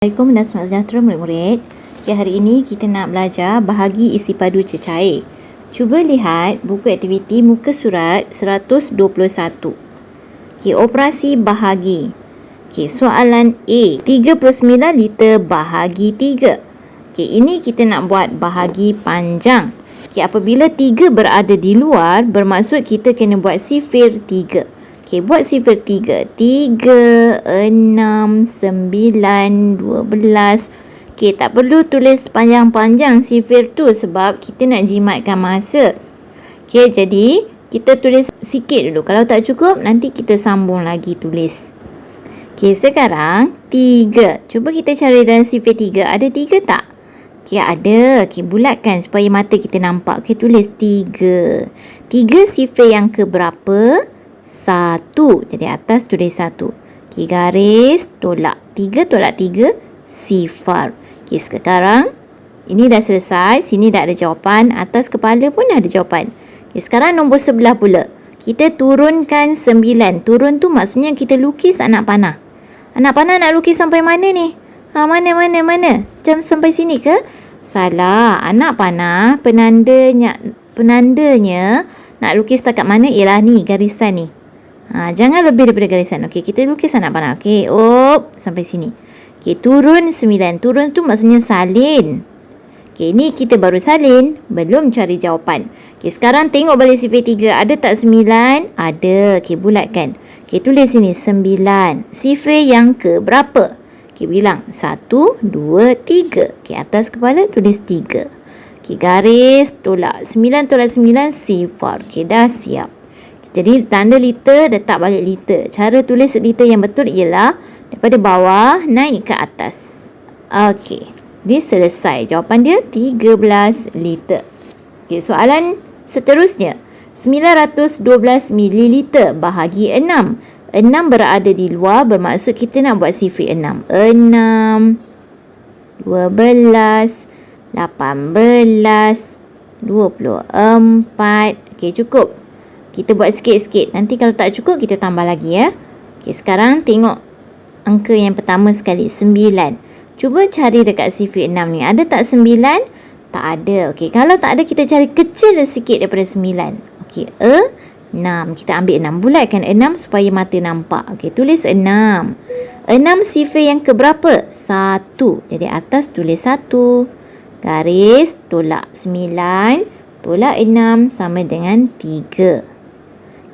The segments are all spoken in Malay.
Assalamualaikum dan selamat sejahtera murid-murid. Okay, hari ini kita nak belajar bahagi isi padu cecair. Cuba lihat buku aktiviti muka surat 121. Okay, operasi bahagi. Okay, soalan A. 39 liter bahagi 3. Okay, ini kita nak buat bahagi panjang. Okay, apabila 3 berada di luar, bermaksud kita kena buat sifir 3. Okey, buat sifir 3. 3, 6, 9, 12. Okey, tak perlu tulis panjang-panjang sifir tu sebab kita nak jimatkan masa. Okey, jadi kita tulis sikit dulu. Kalau tak cukup, nanti kita sambung lagi tulis. Okey, sekarang 3. Cuba kita cari dalam sifir 3. Ada 3 tak? Okey, ada. Okey, bulatkan supaya mata kita nampak. Okey, tulis 3. 3 sifir yang ke berapa? 1. Jadi atas tulis 1. Okey, garis tolak 3 tolak 3 sifar. Okey, sekarang ini dah selesai. Sini dah ada jawapan. Atas kepala pun ada jawapan. Okey, sekarang nombor sebelah pula. Kita turunkan 9. Turun tu maksudnya kita lukis anak panah. Anak panah nak lukis sampai mana ni? Mana? Jam sampai sini ke? Salah. Anak panah penandanya nak lukis takat mana ialah ni, garisan ni. Jangan lebih daripada garisan. Okey, kita lukis anak panah. Okey, sampai sini. Okey, turun 9. Turun tu maksudnya salin. Okey, ni kita baru salin, belum cari jawapan. Okey, sekarang tengok balik sifir 3. Ada tak 9? Ada. Okey, bulatkan. Okey, tulis sini 9. Sifir yang ke berapa? Okey, bilang 1, 2, 3. Okey, atas kepala tulis 3. Okey, garis tolak 9 tolak 9 sifar. Okey, dah siap. Jadi tanda liter, letak balik liter. Cara tulis liter yang betul ialah daripada bawah naik ke atas. Okey, ini selesai. Jawapan dia 13 liter. Okey, soalan seterusnya. 912 mililiter bahagi 6. 6 berada di luar, bermaksud kita nak buat sifir 6. 6, 12, 18, 24. Okey, cukup. Kita buat sikit-sikit. Nanti kalau tak cukup, kita tambah lagi ya. Okey, sekarang tengok angka yang pertama sekali. 9. Cuba cari dekat sifir 6 ni. Ada tak 9? Tak ada. Okey, kalau tak ada, kita cari kecil sikit daripada 9. Okey, 6. Kita ambil 6. Bulatkan 6 supaya mata nampak. Okey, tulis 6. 6 sifir yang ke berapa? 1. Jadi atas tulis 1. Garis tolak 9 tolak 6 sama dengan 3.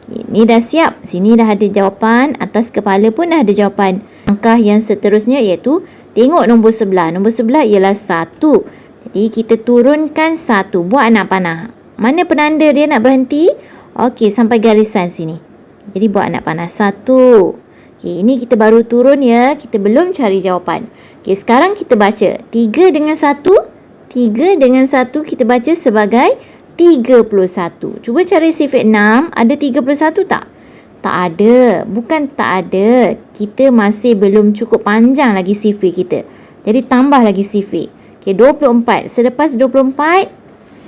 Okay, ni dah siap. Sini dah ada jawapan. Atas kepala pun dah ada jawapan. Langkah yang seterusnya iaitu tengok nombor sebelah. Nombor sebelah ialah 1. Jadi kita turunkan 1. Buat anak panah. Mana penanda dia nak berhenti? Okey, sampai garisan sini. Jadi buat anak panah 1. Okey, ini kita baru turun ya. Kita belum cari jawapan. Okey, sekarang kita baca 3 dengan 1. 3 dengan 1 kita baca sebagai 31. Cuba cari sifir 6. Ada 31 tak? Tak ada. Bukan tak ada. Kita masih belum cukup panjang lagi sifir kita. Jadi tambah lagi sifir. Okey, 24. Selepas 24,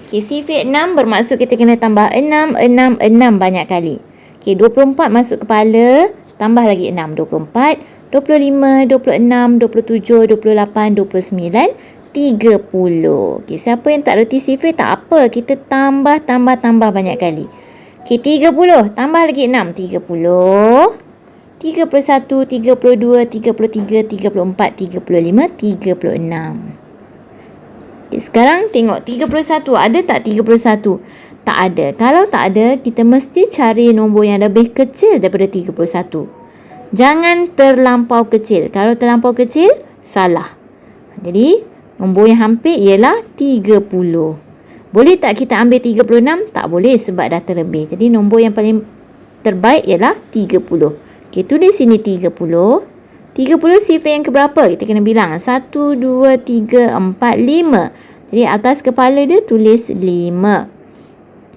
okey, sifir 6 bermaksud kita kena tambah 6, 6, 6 banyak kali. Okey, 24 masuk kepala. Tambah lagi 6. 24, 25, 26, 27, 28, 29, 30. Okey, siapa yang tak reti sifir tak apa. Kita tambah banyak kali. Okey, 30. Tambah lagi 6. 30, 31, 32, 33, 34, 35, 36. Okey, sekarang tengok 31. Ada tak 31? Tak ada. Kalau tak ada, kita mesti cari nombor yang lebih kecil daripada 31. Jangan terlampau kecil. Kalau terlampau kecil, salah. Jadi nombor yang hampir ialah 30. Boleh tak kita ambil 36? Tak boleh sebab dah terlebih. Jadi nombor yang paling terbaik ialah 30. Okey, tulis sini 30. 30 sifir yang keberapa? Kita kena bilang. 1, 2, 3, 4, 5. Jadi atas kepala dia tulis 5.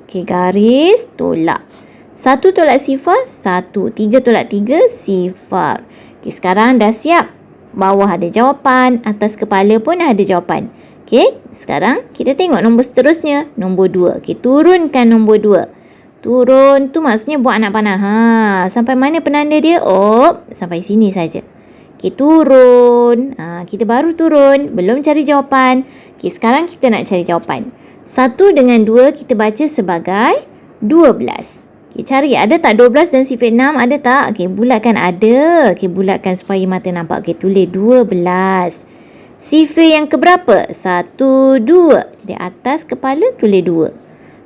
Okey, garis tolak. 1 tolak sifar, 1. 3 tolak 3, sifar. Okey, sekarang dah siap. Bawah ada jawapan, atas kepala pun ada jawapan. Okey, sekarang kita tengok nombor seterusnya, nombor 2. Okey, turunkan nombor 2. Turun tu maksudnya buat anak panah. Sampai mana penanda dia? Sampai sini saja. Okey, turun. Kita baru turun. Belum cari jawapan. Okey, sekarang kita nak cari jawapan. 1 dengan 2 kita baca sebagai 12. Okey, cari. Ada tak 12 dan sifar 6? Ada tak? Okey, bulatkan. Ada. Okey, bulatkan supaya mata nampak. Okey, tulis 12. Sifar yang keberapa? 1, 2. Di atas kepala tulis 2.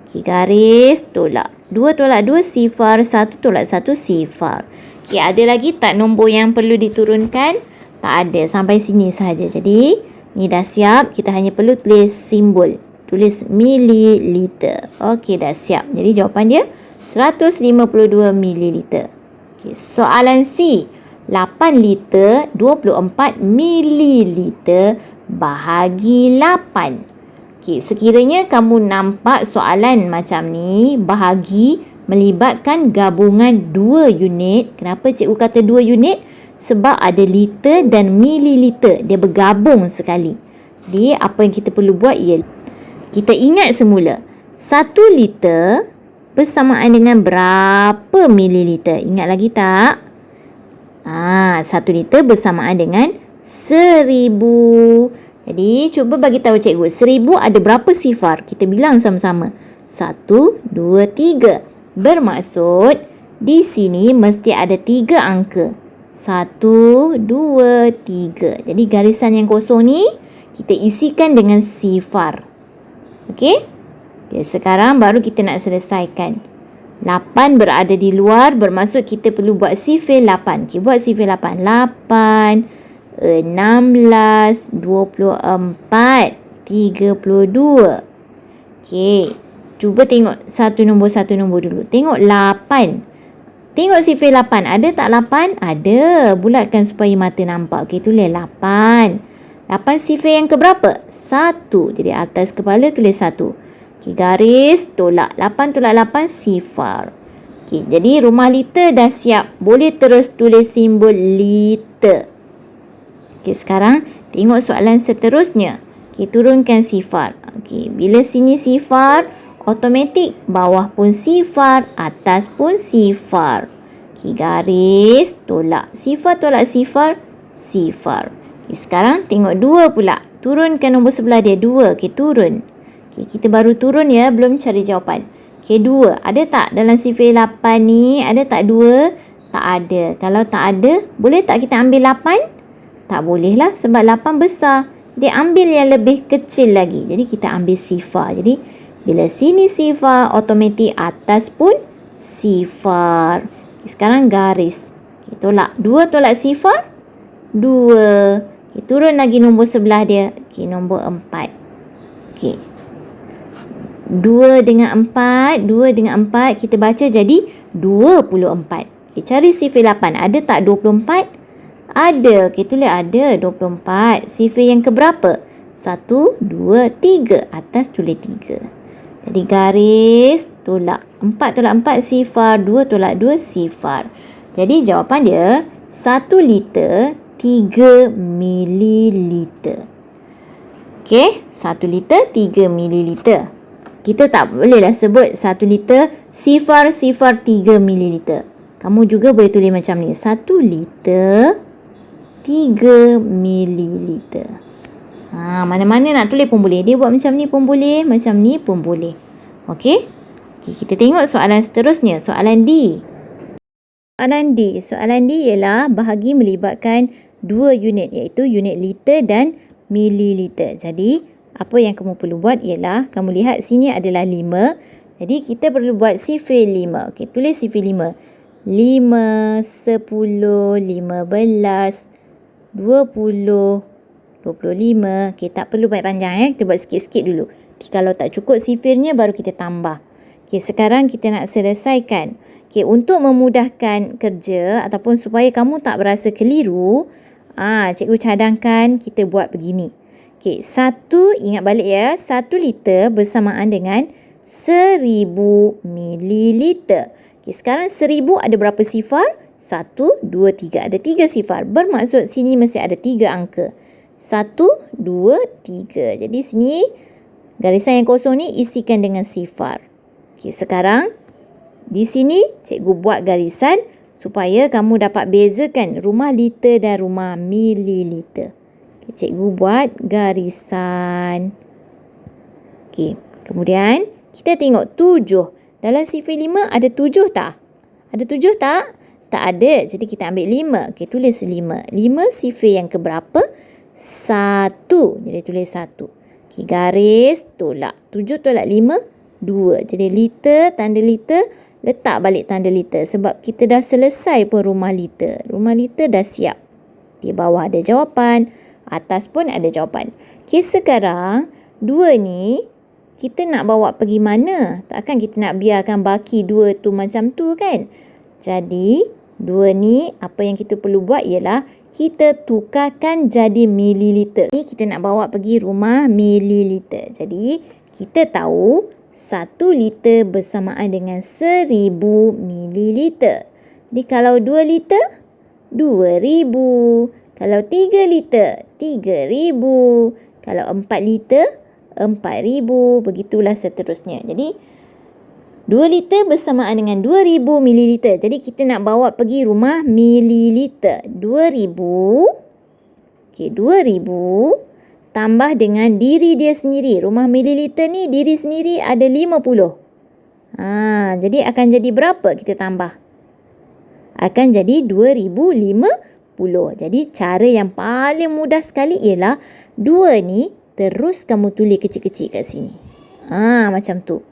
Okey, garis tolak. 2 tolak 2 sifar. 1 tolak 1 sifar. Okey, ada lagi tak nombor yang perlu diturunkan? Tak ada. Sampai sini sahaja. Jadi, ni dah siap. Kita hanya perlu tulis simbol. Tulis mililiter. Okey, dah siap. Jadi, jawapan dia 152 mililiter. Okey, soalan C. 8 liter 24 mililiter bahagi 8. Okey, sekiranya kamu nampak soalan macam ni, bahagi melibatkan gabungan 2 unit. Kenapa cikgu kata 2 unit? Sebab ada liter dan mililiter. Dia bergabung sekali. Jadi, apa yang kita perlu buat ialah kita ingat semula. 1 liter bersamaan dengan berapa mililiter? Ingat lagi tak? 1 liter bersamaan dengan 1000. Jadi, cuba bagi tahu cikgu. 1000 ada berapa sifar? Kita bilang sama-sama. 1, 2, 3. Bermaksud, di sini mesti ada 3 angka. 1, 2, 3. Jadi, garisan yang kosong ni, kita isikan dengan sifar. Okey? Okay, sekarang baru kita nak selesaikan. 8 berada di luar, bermaksud kita perlu buat sifar 8. Okay, buat sifar 8. 8, 16, 24, 32. Okey, cuba tengok satu nombor dulu. Tengok 8. Tengok sifar 8. Ada tak 8? Ada. Bulatkan supaya mata nampak. Okey, tulis 8. 8 sifar yang keberapa? 1. Jadi atas kepala tulis 1. Okey, garis tolak. 8 tolak 8 sifar. Okey, jadi rumah liter dah siap. Boleh terus tulis simbol liter. Okey, sekarang tengok soalan seterusnya. Okey, turunkan sifar. Okey, bila sini sifar, automatik bawah pun sifar, atas pun sifar. Okey, garis tolak. Sifar tolak sifar, sifar. Okey, sekarang tengok 2 pula. Turunkan nombor sebelah dia 2. Okey, turun. Okay, kita baru turun ya, belum cari jawapan. Okey, 2. Ada tak dalam sifar 8 ni? Ada tak 2? Tak ada. Kalau tak ada, boleh tak kita ambil 8? Tak boleh lah sebab 8 besar. Jadi, ambil yang lebih kecil lagi. Jadi, kita ambil sifar. Jadi, bila sini sifar, automatik atas pun sifar. Okay, sekarang garis. Okay, tolak. 2 tolak sifar? 2. Okay, turun lagi nombor sebelah dia. Okay, nombor 4. Okay. 2 dengan 4, 2 dengan 4, kita baca jadi 24. Okay, cari sifar 8. Ada tak 24? Ada. Okay, tulis ada 24. Sifar yang keberapa? 1, 2, 3. Atas tulis 3. Jadi garis tolak. 4 tolak 4 sifar, 2 tolak 2 sifar. Jadi jawapan dia 1 liter 3 mililiter. Okay, 1 liter 3 mililiter. Kita tak bolehlah sebut 1 liter sifar 3 mililiter. Kamu juga boleh tulis macam ni. 1 liter 3 mililiter. Mana-mana nak tulis pun boleh. Dia buat macam ni pun boleh. Macam ni pun boleh. Okey? Okay, kita tengok soalan seterusnya. Soalan D. Soalan D ialah bahagi melibatkan 2 unit, iaitu unit liter dan mililiter. Jadi, apa yang kamu perlu buat ialah, kamu lihat sini adalah 5. Jadi, kita perlu buat sifar 5. Okey, tulis sifar 5. 5, 10, 15, 20, 25. Okey, tak perlu banyak panjang ya. Kita buat sikit-sikit dulu. Kalau tak cukup sifarnya, baru kita tambah. Okey, sekarang kita nak selesaikan. Okey, untuk memudahkan kerja ataupun supaya kamu tak berasa keliru, cikgu cadangkan kita buat begini. Okey, 1, ingat balik ya, 1 liter bersamaan dengan 1000 mililiter. Okey, sekarang 1000 ada berapa sifar? 1, 2, 3. Ada 3 sifar. Bermaksud sini mesti ada 3 angka. 1, 2, 3. Jadi sini garisan yang kosong ni isikan dengan sifar. Okey, sekarang di sini cikgu buat garisan supaya kamu dapat bezakan rumah liter dan rumah mililiter. Okay, cikgu buat garisan. Okay, kemudian kita tengok 7. Dalam sifar 5 ada 7 tak? Ada 7 tak? Tak ada. Jadi kita ambil 5. Okay, tulis 5. 5 sifar yang keberapa? 1. Jadi tulis 1. Okay, garis tolak. 7 tolak 5, 2. Jadi liter, tanda liter, letak balik tanda liter. Sebab kita dah selesai pun rumah liter. Rumah liter dah siap. Di bawah ada jawapan. Atas pun ada jawapan. Okay, sekarang 2 ni kita nak bawa pergi mana? Takkan kita nak biarkan baki 2 tu macam tu kan? Jadi 2 ni apa yang kita perlu buat ialah kita tukarkan jadi mililiter. Ni kita nak bawa pergi rumah mililiter. Jadi kita tahu 1 liter bersamaan dengan 1000 mililiter. Jadi kalau 2 liter, 2000. Kalau 3 liter, 3000. Kalau 4 liter, 4000. Begitulah seterusnya. Jadi 2 liter bersamaan dengan 2000 mililiter. Jadi kita nak bawa pergi rumah mililiter. 2000. Okey, 2000 tambah dengan diri dia sendiri. Rumah mililiter ni diri sendiri ada 50. Jadi akan jadi berapa kita tambah? Akan jadi 2050. Jadi cara yang paling mudah sekali ialah 2 ni terus kamu tulis kecil-kecil kat sini. Macam tu.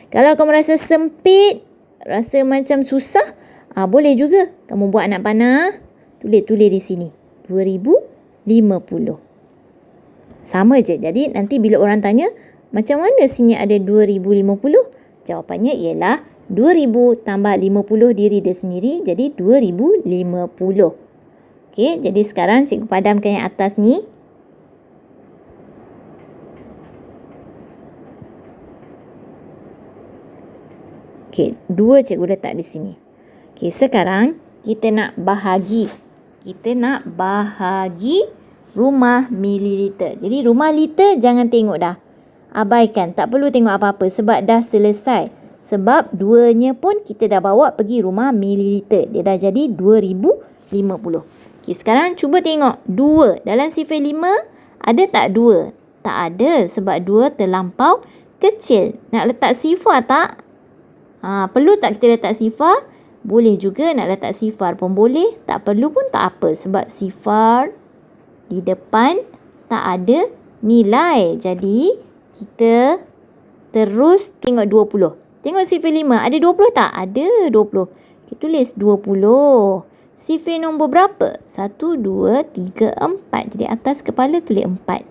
Kalau kamu rasa sempit, rasa macam susah, boleh juga kamu buat anak panah, tulis di sini 2050. Sama je. Jadi nanti bila orang tanya, macam mana sini ada 2050? Jawapannya ialah 2000 tambah 50 diri dia sendiri, jadi 2050. Okey, jadi sekarang cikgu padamkan yang atas ni. Okey, 2 cikgu letak di sini. Okey, sekarang kita nak bahagi. Kita nak bahagi rumah mililiter. Jadi rumah liter jangan tengok dah. Abaikan, tak perlu tengok apa-apa sebab dah selesai. Sebab 2-nya pun kita dah bawa pergi rumah mililiter. Dia dah jadi 2050. Okey, sekarang cuba tengok 2. Dalam sifar 5 ada tak 2? Tak ada sebab 2 terlampau kecil. Nak letak sifar tak? Perlu tak kita letak sifar? Boleh juga nak letak sifar pun boleh. Tak perlu pun tak apa. Sebab sifar di depan tak ada nilai. Jadi kita terus tengok 20. Tengok sifar 5. Ada 20 tak? Ada 20. Kita tulis 20. Sifar nombor berapa? 1, 2, 3, 4. Jadi atas kepala tulis 4.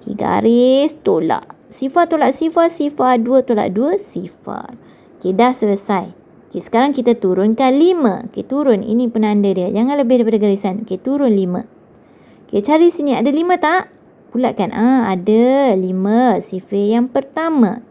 Okay, garis tolak. Sifar tolak sifar. Sifar 2 tolak 2. Sifar. Okay, dah selesai. Okay, sekarang kita turunkan 5. Okay, turun. Ini penanda dia. Jangan lebih daripada garisan. Okay, turun 5. Okay, cari sini. Ada 5 tak? Bulatkan. Ada 5. Sifar yang pertama.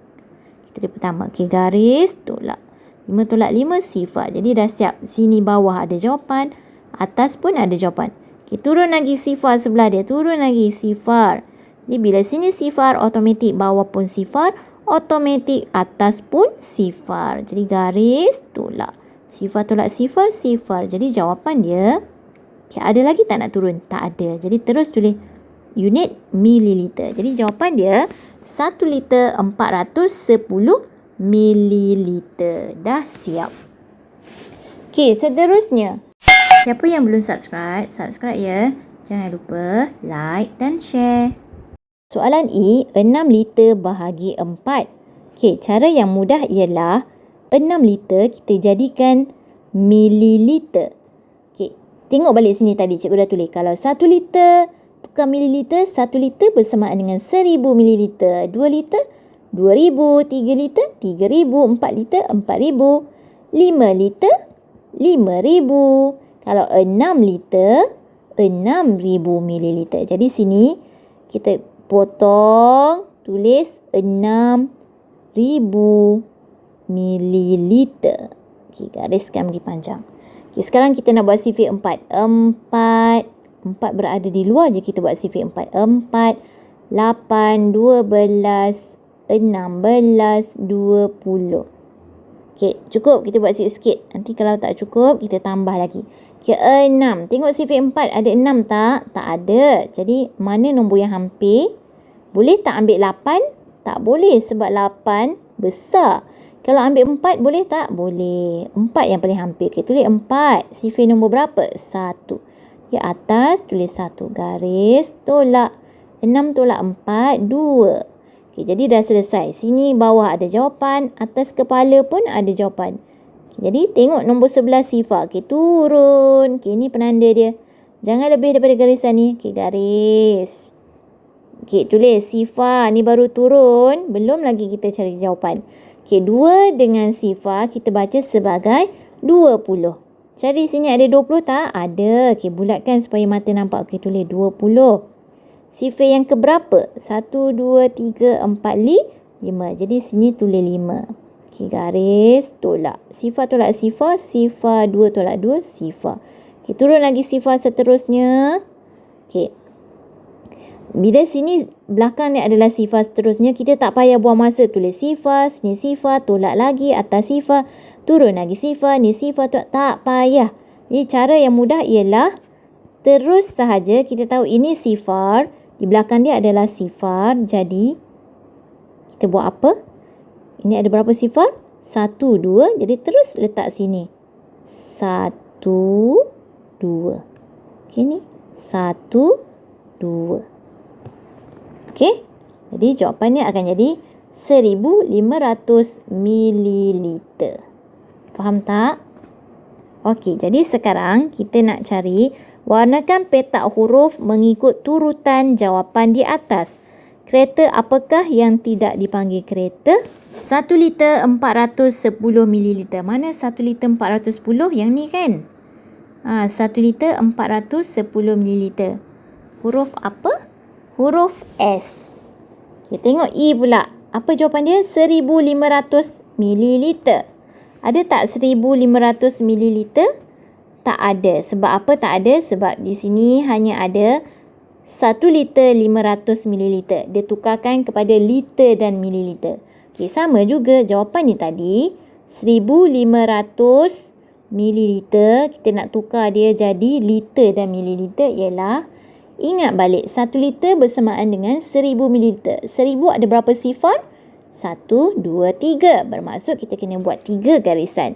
Kita pertama. Okay, garis tolak. 5 tolak 5 sifar. Jadi dah siap. Sini bawah ada jawapan. Atas pun ada jawapan. Okay, turun lagi sifar sebelah dia. Turun lagi sifar. Jadi bila sini sifar, automatik bawah pun sifar. Automatik atas pun sifar. Jadi garis tolak. Sifar tolak sifar, sifar. Jadi jawapan dia, okay, ada lagi tak nak turun? Tak ada. Jadi terus tulis unit mililiter. Jadi jawapan dia 1 liter 410 mililiter. Dah siap. Okay, seterusnya. Siapa yang belum subscribe, subscribe ya. Jangan lupa like dan share. Soalan E, 6 liter bahagi 4. Okey, cara yang mudah ialah 6 liter kita jadikan mililiter. Okey, tengok balik sini tadi cikgu dah tulis. Kalau 1 liter tukar mililiter, 1 liter bersamaan dengan 1000 mililiter. 2 liter, 2000. 3 liter, 3000. 4 liter, 4000. 5 liter, 5000. Kalau 6 liter, 6000 mililiter. Jadi sini kita potong, tulis 6000 mililiter. Okey, gariskan bagi panjang. Okey, sekarang kita nak buat sifar 4. 4 berada di luar je kita buat sifar 4. 4, 8, 12, 16, 20. Okey, cukup. Kita buat sikit-sikit. Nanti kalau tak cukup, kita tambah lagi. Okey, 6. Tengok sifar 4 ada 6 tak? Tak ada. Jadi, mana nombor yang hampir? Boleh tak ambil 8? Tak boleh sebab 8 besar. Kalau ambil 4 boleh tak? Boleh. 4 yang paling hampir. Okey, tulis 4. Sifar nombor berapa? 1. Di atas tulis 1 garis, tolak. 6 tolak 4, 2. Okey, jadi dah selesai. Sini bawah ada jawapan, atas kepala pun ada jawapan. Okay, jadi tengok nombor 11 sifar. Okey, turun. Okey, ni penanda dia. Jangan lebih daripada garisan ni. Okey, garis. Okey, tulis sifar. Ni baru turun. Belum lagi kita cari jawapan. Okey, 2 dengan sifar kita baca sebagai 20. Cari sini ada 20 tak? Ada. Okey, bulatkan supaya mata nampak. Okey, tulis 20. Sifar yang keberapa? 1, 2, 3, 4, 5. Jadi sini tulis 5. Okey, garis, tolak. Sifar tolak sifar. Sifar 2 tolak 2, sifar. Okey, turun lagi sifar seterusnya. Okey. Bila sini belakang ni adalah sifar seterusnya, kita tak payah buang masa. Tulis sifar, sini sifar, tolak lagi, atas sifar, turun lagi sifar, ni sifar, tak payah. Jadi cara yang mudah ialah terus sahaja kita tahu ini sifar. Di belakang dia adalah sifar. Jadi, kita buat apa? Ini ada berapa sifar? 1, 2. Jadi, terus letak sini. 1, 2. Okey, ni. 1, 2. Okey. Jadi, jawapannya akan jadi 1,500 mililiter. Faham tak? Okey, jadi sekarang kita nak cari warnakan petak huruf mengikut turutan jawapan di atas. Kereta apakah yang tidak dipanggil kereta? 1 liter 410 mililiter. Mana 1 liter 410? Yang ni kan? 1 liter 410 mililiter. Huruf apa? Huruf S. Okay, tengok E pula. Apa jawapan dia? 1,500 mililiter. Ada tak 1,500 mililiter? Tak ada. Sebab apa tak ada? Sebab di sini hanya ada 1 liter 500 mililiter. Dia tukarkan kepada liter dan mililiter. Okey, sama juga jawapan ni tadi. 1,500 mililiter. Kita nak tukar dia jadi liter dan mililiter ialah, ingat balik 1 liter bersamaan dengan 1,000 mililiter. 1,000 ada berapa sifar? 1, 2, 3. Bermaksud kita kena buat 3 garisan.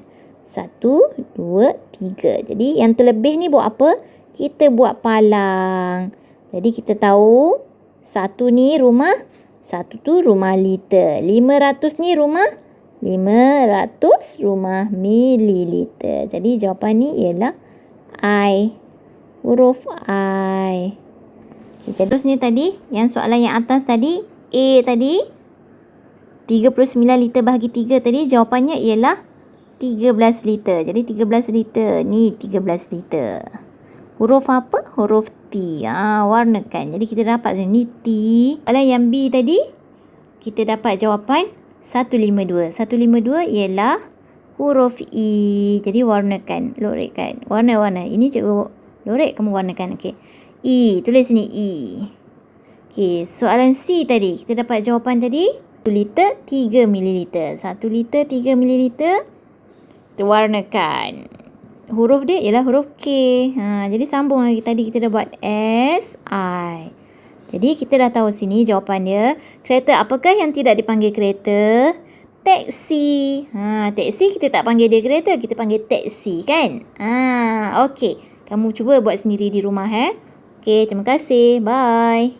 1, 2, 3. Jadi yang terlebih ni buat apa? Kita buat palang. Jadi kita tahu 1 ni rumah, 1 tu rumah liter. 500 ni rumah, 500 rumah mililiter. Jadi jawapan ni ialah I. Huruf I. Okay, terus ni tadi, yang soalan yang atas tadi, A tadi, 39 liter bahagi 3 tadi, jawapannya ialah 13 liter. Jadi 13 liter. Ni 13 liter. Huruf apa? Huruf T. Warnakan. Jadi kita dapat ni T. Kalau yang B tadi, kita dapat jawapan 152. 152 ialah huruf E. Jadi warnakan. Lorek. Warna-warna. Ini cikgu lorek, kamu warnakan. Okey. E. Tulis sini E. Okey. Soalan C tadi. Kita dapat jawapan tadi. 1 liter 3 mililiter. 1 liter 3 mililiter. Warnakan. Huruf dia ialah huruf K. Jadi sambung lagi. Tadi kita dah buat S, I. Jadi kita dah tahu sini jawapan dia. Kereta apakah yang tidak dipanggil kereta? Teksi. Teksi kita tak panggil dia kereta. Kita panggil teksi kan? Okey. Kamu cuba buat sendiri di rumah. Okey, terima kasih. Bye.